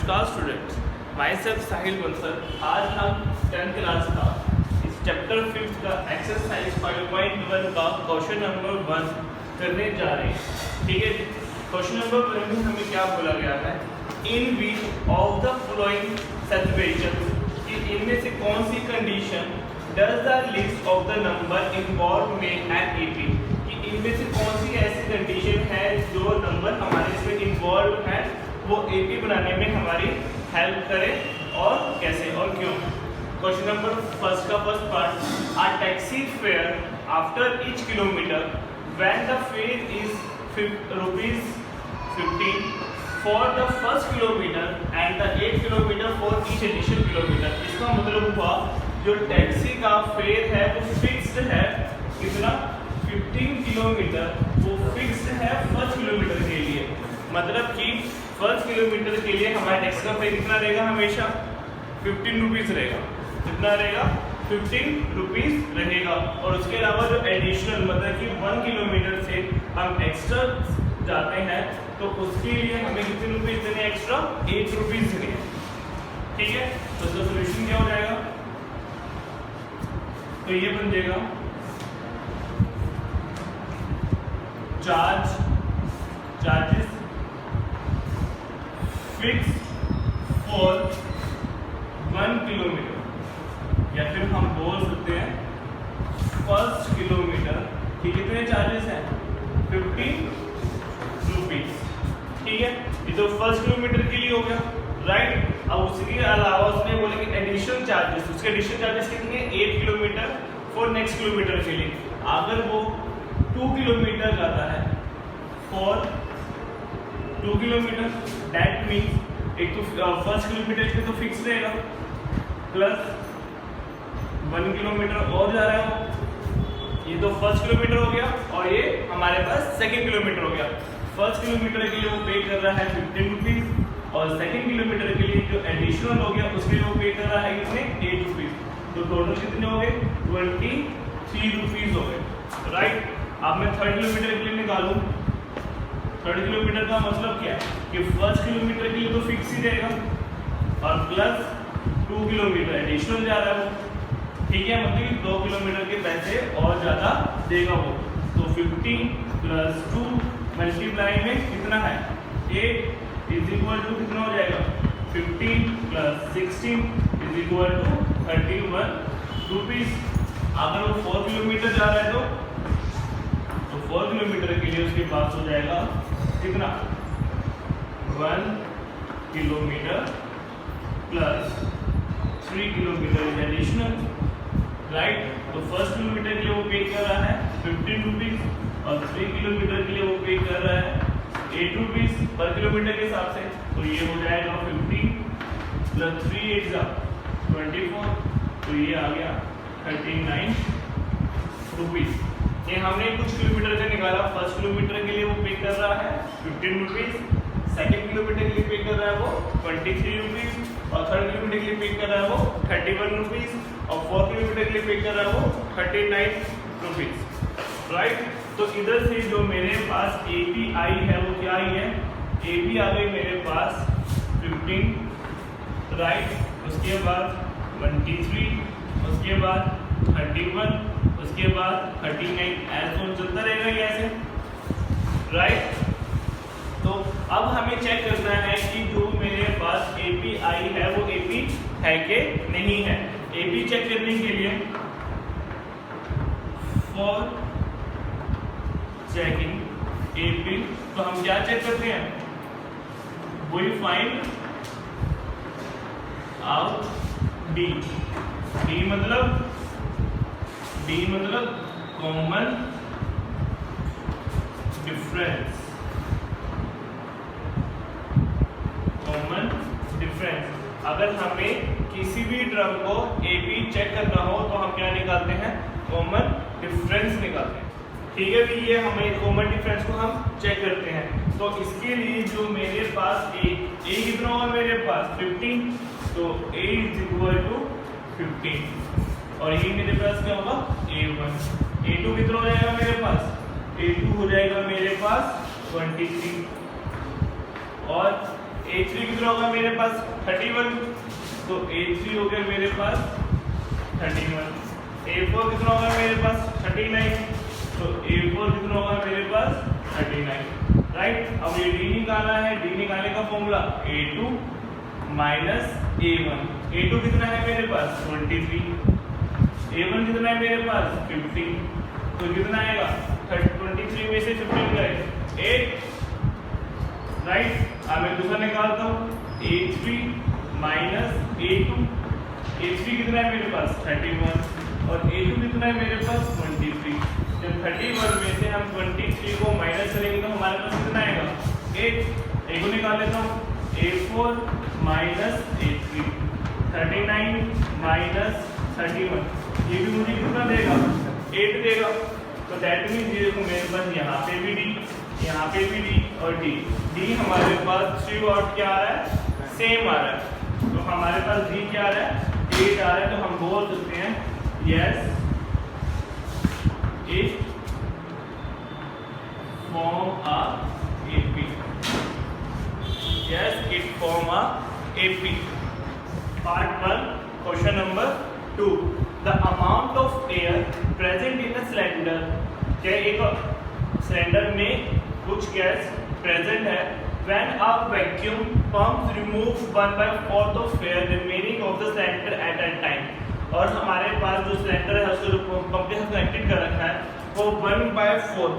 नमस्कार students, my self साहिल बंसल। आज हम 10th क्लास का इस चैप्टर 5 का एक्सरसाइज 5.1 का क्वेश्चन नंबर 1 करने जा रहे हैं। ठीक है, क्वेश्चन नंबर 1 में हमें क्या बोला गया है, in which of the following situations, कि इनमें से कौन सी condition does the list of the number involve में एन एपी, कि इनमें से कौन सी ऐसी कंडीशन है जो नंबर हमारे इसमें इन्वॉल्व है वो एपी बनाने में हमारी हेल्प करे और कैसे और क्यों। क्वेश्चन नंबर फर्स्ट का first part, a taxi fare after each kilometre when the fare is ₹15 for the first kilometre and the 8 kilometre for each additional kilometre. इसका मतलब हुआ जो टैक्सी का फेयर है वो फिक्स्ड है, कितना 15 किलोमीटर, वो फिक्स्ड है फर्स्ट किलोमीटर के लिए। मतलब कि फर्स्ट किलोमीटर के लिए हमारा टैक्सी का फेयर कितना रहेगा, हमेशा 15 रुपीज़ रहेगा। कितना रहेगा, 15 रुपीज़ रहेगा। और उसके अलावा जो एडिशनल मतलब कि 1 किलोमीटर से हम एक्स्ट्रा जाते हैं तो उसके लिए हमें कितने रुपये देने एक्स्ट्रा, 8 रुपीज़ देने हैं। ठीक है, तो उसका सोल्यूशन क्या हो जाएगा, तो ये बन जाएगा चार्जेस फिक्स फॉर 1 किलोमीटर, या फिर हम बोल सकते हैं फर्स्ट किलोमीटर कि कितने चार्जेस हैं, 15 रुपीज़। ठीक है, ये तो फर्स्ट किलोमीटर के लिए हो गया, राइट। अब उसके अलावा उसने बोले कि एडिशनल चार्जेस, उसके एडिशनल चार्जेस कितने हैं, 8 किलोमीटर फॉर नेक्स्ट किलोमीटर के लिए। अगर वो 2 किलोमीटर जाता है फॉर 2 किलोमीटर, दैट मीन्स एक तो फर्स्ट किलोमीटर पे तो फिक्स रहेगा, प्लस 1 किलोमीटर और जा रहा है वो, ये तो फर्स्ट किलोमीटर हो गया और ये हमारे पास सेकंड किलोमीटर हो गया। फर्स्ट किलोमीटर के लिए वो पे कर रहा है 15 रुपीज़ और सेकंड किलोमीटर के लिए जो एडिशनल हो गया उसके लिए वो पे कर रहा है कितने, 8 रुपीज़। तो टोटल कितने हो गए, 23 रुपीज़ हो गए, राइट। अब मैं थर्ड किलोमीटर के लिए निकालूँ, थर्ड किलोमीटर का मतलब क्या है कि फर्स्ट किलोमीटर के लिए तो फिक्स ही रहेगा और प्लस 2 किलोमीटर एडिशनल जा रहा है वो। ठीक है, मतलब 2 किलोमीटर के पैसे और ज़्यादा देगा वो। तो 15 + 2 मल्टीप्लाई में कितना है, 8 इज इक्वल टू कितना हो जाएगा, 15 + 16 इज इक्वल टू 31 रुपीज़। अगर वो 4 किलोमीटर जा रहा है तो 4 किलोमीटर के लिए उसके पास हो जाएगा कितना, 1 kilometre plus 3 kilometre additional, right. तो फर्स्ट किलोमीटर के लिए वो पे कर रहा है 15 रुपीज़ और 3 किलोमीटर के लिए वो पे कर रहा है 8 रुपीज़ पर किलोमीटर के हिसाब से। तो ये हो जाएगा 15 + 3 = 24, तो ये आ गया 39 रुपीज़। ये हमने कुछ किलोमीटर का निकाला, फर्स्ट किलोमीटर के लिए वो पे कर रहा है 15 रुपीज़, सेकेंड किलोमीटर के लिए पे कर रहा है वो 23 रुपीज़ और थर्ड किलोमीटर के लिए पे कर रहा है वो 31 रुपीज़ और 4 किलोमीटर के लिए पे कर रहा है वो 39 रुपीज़, राइट। तो इधर से जो मेरे पास एपी आई है वो क्या आई है, एपी आ गई मेरे पास 15, राइट। उसके बाद 23, उसके बाद 31, उसके बाद 39, ऐसे चलता रहेगा ये ऐसे, राइट। तो अब हमें चेक करना है कि जो मेरे पास एपी आई है वो एपी है कि नहीं है। एपी चेक करने के लिए फॉर चेकिंग एपी तो हम क्या चेक करते हैं, we find out D. D मतलब कॉमन डिफरेंस, कॉमन डिफरेंस। अगर हमें किसी भी ड्रम को एपी चेक करना हो तो हम क्या निकालते हैं, कॉमन डिफरेंस निकालते हैं। ठीक है, भी ये हमें कॉमन डिफरेंस को हम चेक करते हैं। तो इसके लिए जो मेरे पास ए कितना होगा, मेरे पास 15, तो a = 15 और ये मेरे पास क्या होगा, a1। a2 कितना हो जाएगा मेरे पास, a2 हो जाएगा मेरे पास 23 और A3 कितना होगा मेरे पास 31, तो A3 हो गया मेरे पास 31। A4 कितना होगा मेरे पास 39, तो A4 कितना होगा मेरे पास 39, राइट। अब ये D निकालना है, D निकालने का formula A2 minus A1। A2 कितना है मेरे पास 23, A1 कितना है मेरे पास 50, तो कितना आएगा 23 में से 15 गए 8, राइट। अब मैं दूसरा निकालता हूँ A3 माइनस A2। A3 कितना है मेरे पास 31 और A2 कितना है मेरे पास 23। जब 31 में से हम 23 को माइनस करेंगे तो हमारे पास कितना आएगा 8। एक को निकाल लेता हूँ A4 माइनस A3, 39 माइनस 31, ये भी मुझे कितना देगा 8 देगा। तो दैट मीन्स ये देखो मेरे पास यहाँ पे भी D, यहाँ पे भी D और D हमारे पास 3 और क्या आ रहा है सेम आ रहा है। तो हमारे पास D क्या आ रहा है 8 आ रहा है। तो हम बोल सकते हैं yes it form a AP, yes it form a AP। Part 1 question number 2, the amount of air present in a cylinder. क्या एक सिलेंडर में कुछ गैस प्रेजेंट है when a vacuum pump removes 1/4 of air remaining of the cylinder at a time। और हमारे पास जो cylinder है उसको जो पंप के साथ कनेक्टेड कर रखा है वो 1/4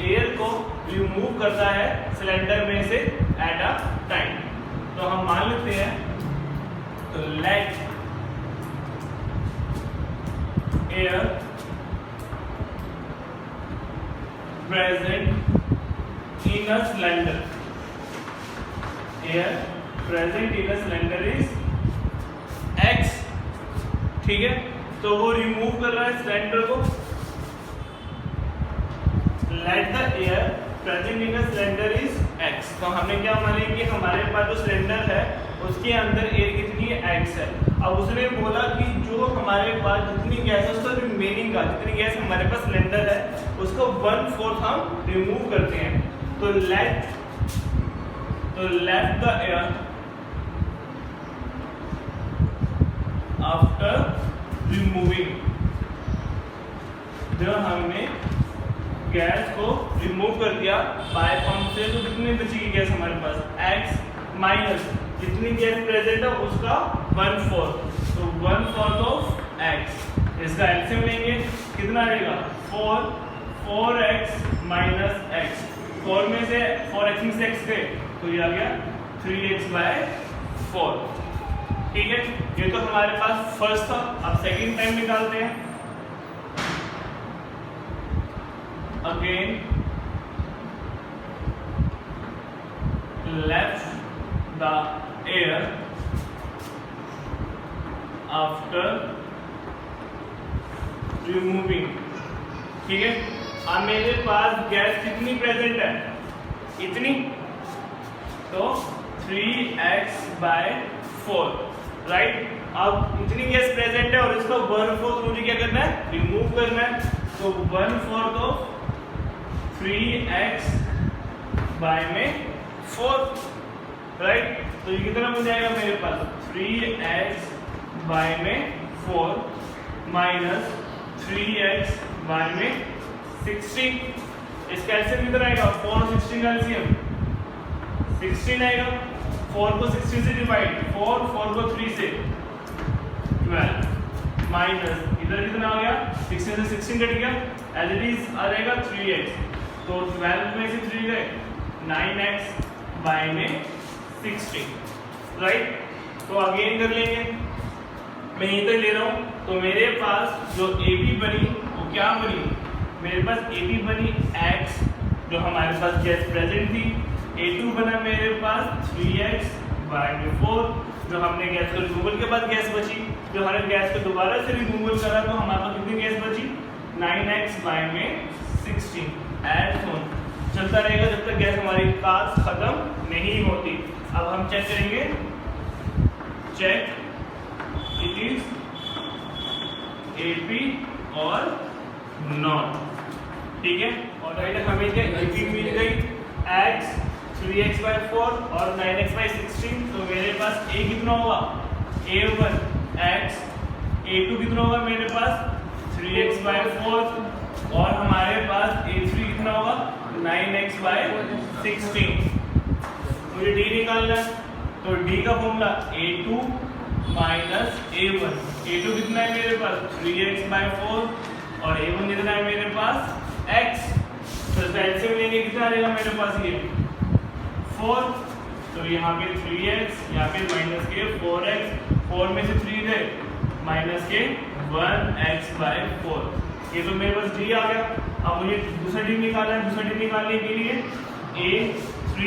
एयर को रिमूव करता है सिलेंडर में से एट अ टाइम। तो हम मान लेते हैं तो let air present in a cylinder, air present in a cylinder is X, ठीक है। तो वो रिमूव कर रहा है सिलेंडर को। let the air present in a cylinder is X। तो हमने क्या मान लिया कि हमारे पास जो सिलेंडर है उसके अंदर एयर कितनी है X है। अब उसने बोला कि जो हमारे पास जितनी गैस है उसका रिमेनिंग का जितनी गैस हमारे पास सिलेंडर है उसको 1/4 हम रिमूव करते हैं। तो let the air after removing, जब हमने गैस को रिमूव कर दिया बाय पंप से तो कितनी बची गैस हमारे पास X माइनस जितनी गैस प्रेजेंट है उसका 1/4, तो 1/4 ऑफ X। इसका एलसीएम लेंगे कितना आएगा 4x माइनस x। 4 में से 4x में से x गए तो ये आ गया 3x/4, ठीक है। ये तो हमारे पास फर्स्ट था। अब सेकंड टाइम निकालते हैं। Again left the air after removing, ठीक है। अब मेरे पास गैस कितनी प्रेजेंट है इतनी, तो 3x/4, राइट। अब इतनी गैस प्रेजेंट है और इसका 1/4 मुझे क्या करना है रिमूव करना है। तो 1/4 ऑफ 3x/4, राइट। तो ये कितना हो जाएगा मेरे पास 3x/4 माइनस 3x/16। इसका एलसीएम कितना आएगा 4 और 16 का एलसीएम 16 आएगा। 4 को 16 से डिवाइड 4 को 3 से 12 माइनस इधर कितना आ गया 16 से 16 कट गया एज इट इज आ जाएगा 3x। तो 12 में से 3 गए 9x/16, राइट। तो अगेन कर लेंगे, मैं यहीं तक ले रहा हूँ। तो मेरे पास जो AB बनी वो क्या बनी, मेरे पास AB बनी X जो हमारे पास गैस प्रेजेंट थी। A2 बना मेरे पास 3x/4 जो हमने गैस को रिमूवल के बाद गैस बची। जो हमने गैस को दोबारा से रिमूवल करा तो हमारे पास कितनी गैस बची 9x/16 एड ऑन। चलता रहेगा जब तक गैस हमारी पास खत्म नहीं होती। अब हम चेक करेंगे, चेक इट इज AP और नॉट, ठीक है। और राइट हमें क्या AP मिल गई X 3x/4 और 9x/16, तो मेरे पास a कितना होगा a1x, a2 कितना होगा मेरे पास 3x/4 और हमारे पास a3 कितना होगा 9x/16। मुझे d निकालना है, तो d का formula a2 minus a1, a2 कितना है मेरे पास 3x/4 और a1 कितना है मेरे पास x, तो एलसीएम लेंगे कितना आ जाएगा मेरे पास ये 4, तो यहाँ पे 3x, यहाँ पे माइनस के 4x, 4 में से 3 गए माइनस के 1x/4, ये तो मेरे पास d आ गया। अब मुझे दूसरा d निकालना है, दूसरा d निकालने के लिए a3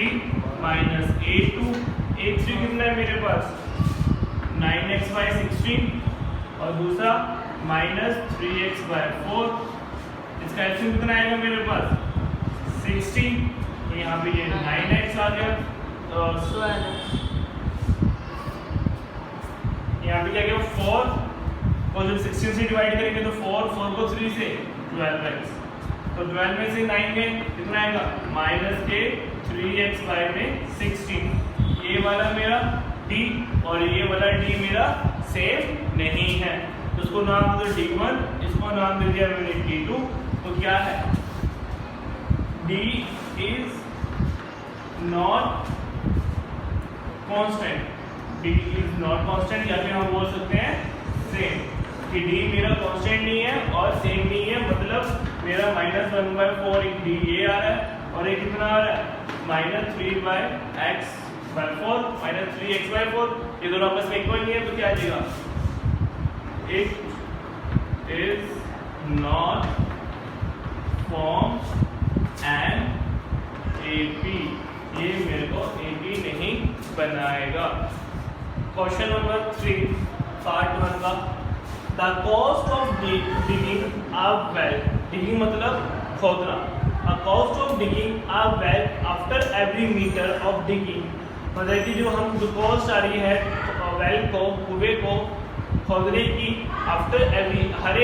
माइनस a2, a3 कितना है मेरे पास 9x/16 और दूसरा माइनस 3x/4, इसका एलसीएम कितना आएगा मेरे पास 16, तो यहाँ पे ये 9x आ गया, यहाँ पे क्या गया 4 और जब 16 से डिवाइड करेंगे तो 4 को 3 से 12x, तो 12 में से 9 में कितना आएगा माइनस के 3x/16, ये वाला मेरा d और ये वाला d मेरा सेम नहीं है, तो उसको नाम दो d1, इसको नाम दे दिया मैंने d2, तो क्या है d is not constant, d is not constant, या फिर हम बोल सकते हैं सेम, कि d मेरा कांस्टेंट नहीं है और सेम नहीं है, मतलब मेरा -1/4 एक d ये आ रहा है और एक कितना आ रहा है -3/x/4 -3x/4, ये दोनों आपस में इक्वल नहीं है, तो क्या आ जाएगा it is not form an AP, ये मेरे को AP नहीं बनाएगा। क्वेश्चन नंबर 3 पार्ट 1 का, the cost of digging a well, digging मतलब खोदना, a cost of digging a well after every metre of digging, मतलब कि जो कॉस्ट आ रही है वेल को, कुएं को खोदने की आफ्टर एवरी हर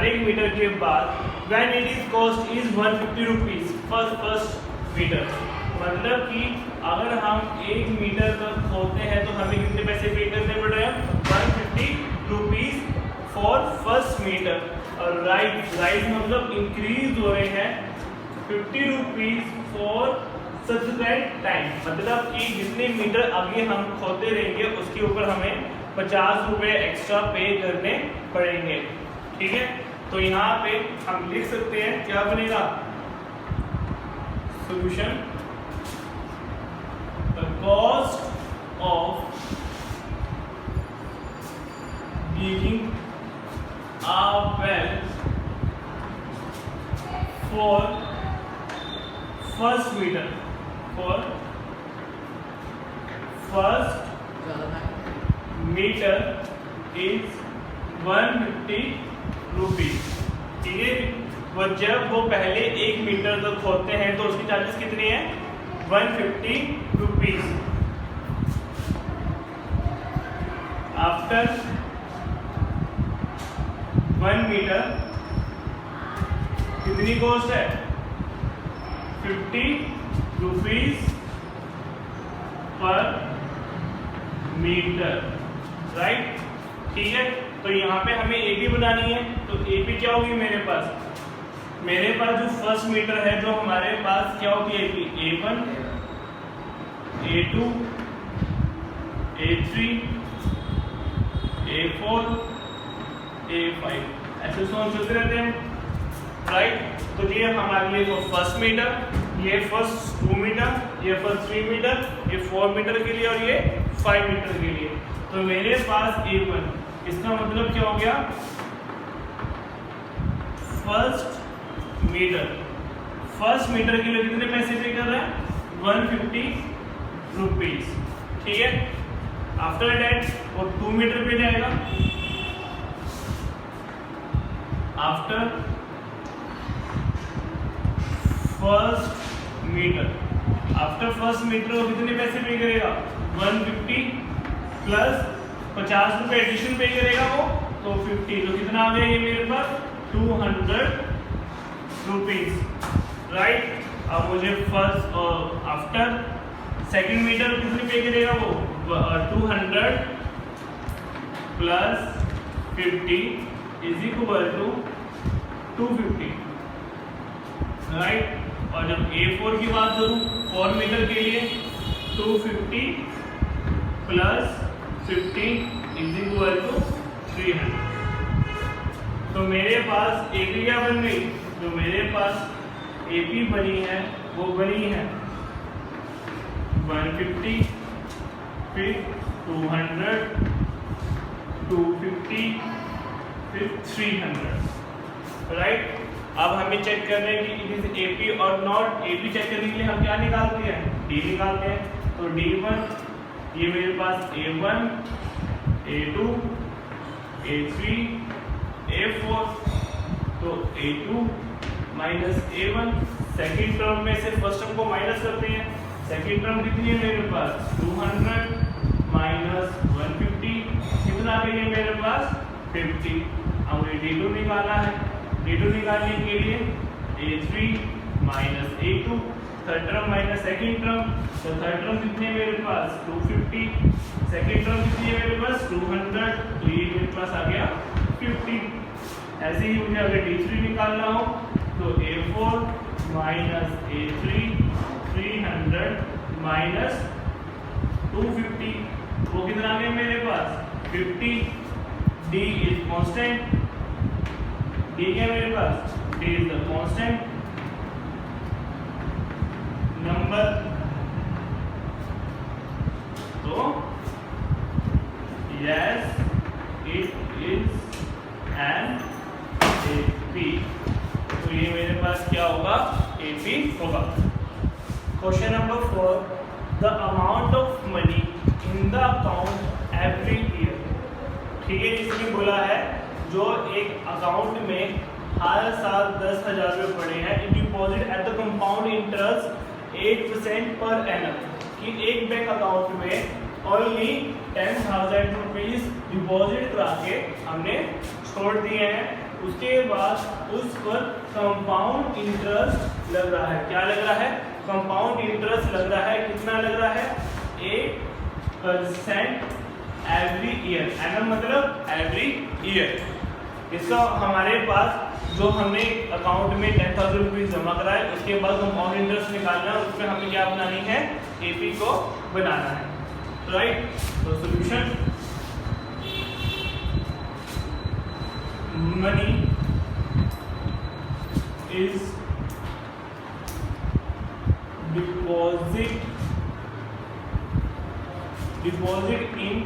एक मीटर के बाद, when it is cost is 150 rupees first metre, मतलब कि अगर हम 1 मीटर का खोदते हैं तो हमें कितने पैसे पे करने पड़ रहे हैं 150 रुपीज फॉर फर्स्ट मीटर, और राइज मतलब इंक्रीज हो रहे हैं 50 रुपीज फॉर सब्सिक्वेंट टाइम, मतलब कि जितने मीटर आगे हम खोदते रहेंगे उसके ऊपर हमें 50 रुपए एक्स्ट्रा पे करने पड़ेंगे, ठीक है। तो यहाँ पे हम लिख सकते हैं क्या बनेगा solution, the cost of digging a well for first metre, for first metre is 150 rupees, ठीक है। वो जब वो पहले 1 मीटर तक खोदते हैं तो उसकी चार्जेस कितनी है 150 रुपीज, आफ्टर 1 मीटर कितनी कॉस्ट है 50 रुपीज पर मीटर, राइट, ठीक है। तो यहाँ पे हमें AP बनानी है, तो AP क्या होगी मेरे पास जो फर्स्ट मीटर है, जो हमारे पास क्या होगी AP, A1 A2 A3 A4 A5, ऐसे चलते रहते हैं, राइट। तो ये हमारे लिए जो फर्स्ट मीटर, ये फर्स्ट 2 मीटर, ये फर्स्ट 3 मीटर, ये 4 मीटर के लिए और ये 5 मीटर के लिए, तो मेरे पास A1, इसका मतलब क्या हो गया फर्स्ट मीटर के लिए कितने पैसे पे कर रहे हैं 150 रुपीज, ठीक है। आफ्टर दैट वो 2 मीटर पे जाएगा, आफ्टर फर्स्ट मीटर वो कितने पैसे पे करेगा 150 प्लस 50 रुपए एडिशन पे करेगा वो, तो 50, तो कितना आ गया ये मेरे पास 200 रुपीज, राइट। अब मुझे फर्स्ट आफ्टर सेकंड मीटर कितनी पे करेगा वो 200 plus 50 is equal to 250, right. और जब A4 की बात करूं 4 मीटर के लिए 250 प्लस 50 इज इक्वल टू 300। तो मेरे पास AP क्या बन गई, जो मेरे पास AP बनी है वो बनी है 150, फिर 200, 250, फिर 300, राइट। अब हमें चेक करना है कि इट इज AP और नॉट। AP चेक करने के लिए हम क्या निकालते हैं, D निकालते हैं। तो D1 ये मेरे पास A1, A2, A3, A4, तो A2 minus A1। Second term में से फर्स्ट टर्म को माइनस करते हैं। सेकेंड टर्म कितनी है मेरे पास 200 माइनस 150 कितना आ गई है मेरे पास 50। अब मुझे D2 निकालना है। D2 निकालने के लिए A3 minus A2, third term minus second term. तो थर्ड टर्म कितनी है मेरे पास 250, सेकेंड टर्म कितनी है मेरे पास 200, तो ये मेरे पास आ गया 50। ऐसे ही मुझे अगर D3 निकालना हो तो A4 माइनस A3 300 माइनस 250, वो कितना आ गया मेरे पास 50। D इज कांस्टेंट, D क्या मेरे पास D is the constant number. तो yes it is an AP। तो ये मेरे पास क्या होगा AP होगा। Question number 4, the amount of money in the account every year. ठीक है, इसमें बोला है जो एक अकाउंट में हर साल 10,000 रुपये पड़े हैं in deposit at the compound interest 8% per annum, कि एक बैंक अकाउंट में ओनली 10,000 रुपीज डिपॉजिट करा के हमने छोड़ दिए हैं। उसके बाद उस पर कंपाउंड इंटरेस्ट लग रहा है। क्या लग रहा है, कंपाउंड इंटरेस्ट लग रहा है। कितना लग रहा है 8% एवरी ईयर। एनम मतलब एवरी ईयर। इसका हमारे पास जो हमने अकाउंट में 10,000 रुपीज जमा कराए उसके बाद कंपाउंड इंटरेस्ट निकालना है, उसमें हमें क्या बनानी है AP को बनाना है, राइट। तो solution money is deposit in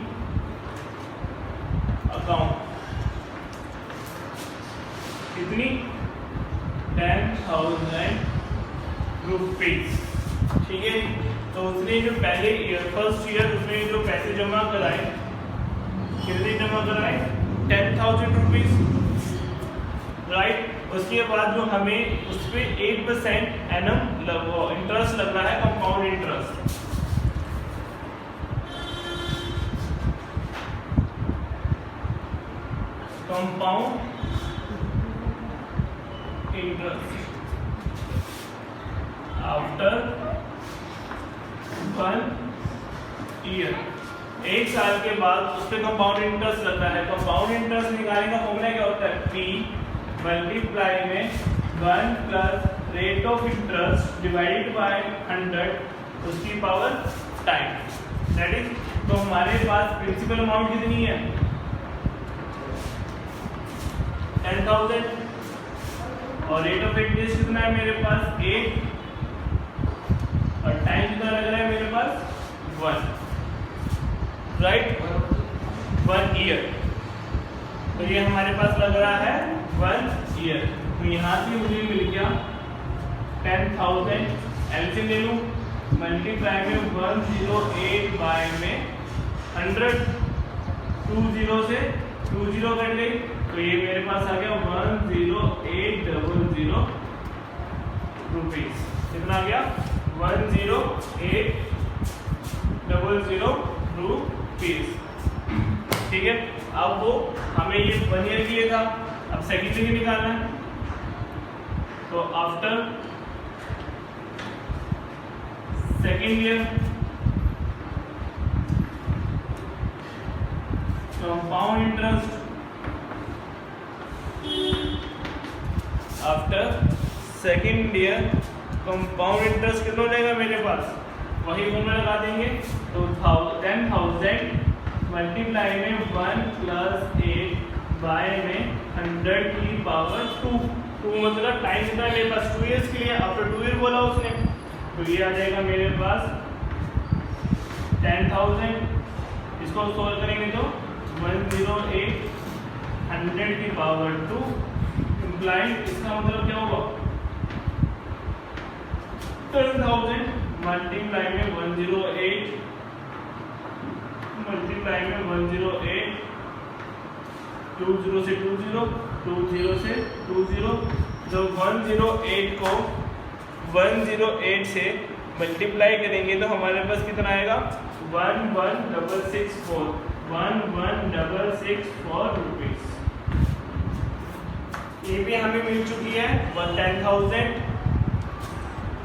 account कितनी 10,000 रुपीज। ठीक है, तो उसने जो पहले ईयर फर्स्ट ईयर उसने जो पैसे जमा कराए कितने जमा कराए 10,000 रुपीज, राइट। उसके बाद जो हमें उस पर 8% एनम इंटरेस्ट लग रहा है, compound interest. Compound interest after 1 year, एक साल के बाद उस पर कंपाउंड इंटरेस्ट लगता है। कंपाउंड इंटरेस्ट निकालने का फॉर्मूला क्या होता है P मल्टीप्लाई में 1 plus rate of interest divided by 100 उसकी पावर टाइम, दैट इज। तो हमारे पास प्रिंसिपल अमाउंट कितनी है 10,000 और रेट ऑफ इंटरेस्ट कितना है मेरे पास 8 और टाइम कितना लग रहा है मेरे पास 1, राइट 1 ईयर। तो ये हमारे पास लग रहा है 1 ईयर। तो यहाँ से मुझे मिल गया 10,000, एलसीएम ले लूँ मल्टीप्लाई में 108 बाय में 100, 20 से 20 कट गई, तो ये मेरे पास आ गया 10800 रुपीज। कितना आ गया 10800 रुपीज। ठीक है, अब वो हमें ये 1 ईयर के लिए था, अब सेकेंड ईयर निकालना है। तो after second year compound interest after second year compound interest कितना हो जाएगा मेरे पास, वही फॉर्मूला लगा देंगे। तो 10,000 मल्टीप्लाई में 1 + 8 बाय में 100 की पावर 2 मतलब टाइम कितना है मेरे पास 2 ईयर्स के लिए, आफ्टर 2 ईयर बोला उसने। तो ये आ जाएगा मेरे पास 10,000, इसको सोल्व करेंगे तो 108 100 की पावर 2 इम्प्लाइड, इसका मतलब क्या होगा 10,000 मल्टीप्लाई में 108 मल्टीप्लाई में 108 20 से 20 20 से 20, तो 108 को 108 से मल्टीप्लाई करेंगे तो हमारे पास कितना आएगा 11,664 11,664 रुपीज। ये भी हमें मिल चुकी है 10,000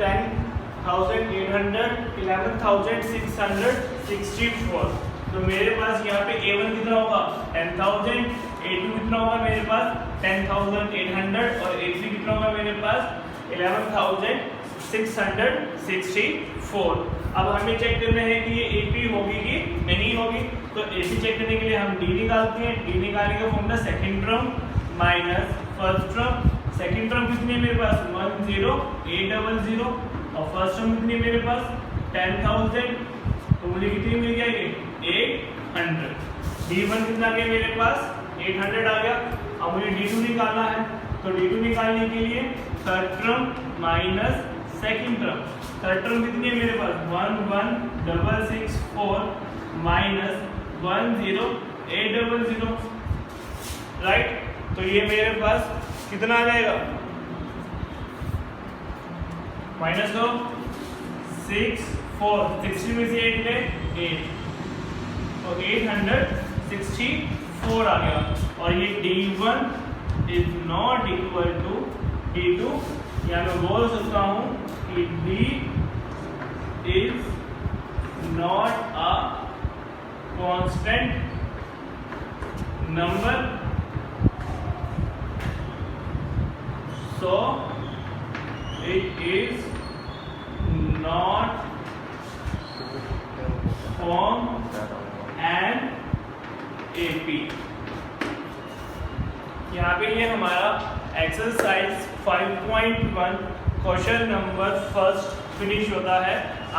10,800 11,664। तो मेरे पास यहाँ पे A1 कितना होगा 10,000, A2 कितना होगा मेरे पास 10,800 और A3 कितना होगा मेरे पास 11,664। अब हमें चेक करना है कि ये AP होगी कि नहीं होगी। तो AP चेक करने के लिए हम D निकालते हैं। D निकालने का formula second term minus first term. Second term कितनी है मेरे पास 10800 और फर्स्ट टर्म कितनी है मेरे पास 10,000, तो मुझे कितनी मिल जाएगी 800। D1 कितना आ गया मेरे पास 800 आ गया। अब मुझे D2 निकालना है, तो D2 निकालने के लिए third term minus second term. Third term कितनी है मेरे पास 11,664 माइनस 10800, राइट। तो ये मेरे पास कितना आ जाएगा, माइनस करो 6 60 में से 8 ले 8, तो 864 आ गया। और ये D1 is not equal to D2, या मैं बोल सकता हूं कि D is not a constant number, so it is not form an AP। यहाँ पे ये हमारा exercise 5.1 question number first finish होता है।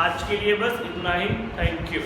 आज के लिए बस इतना ही। Thank you.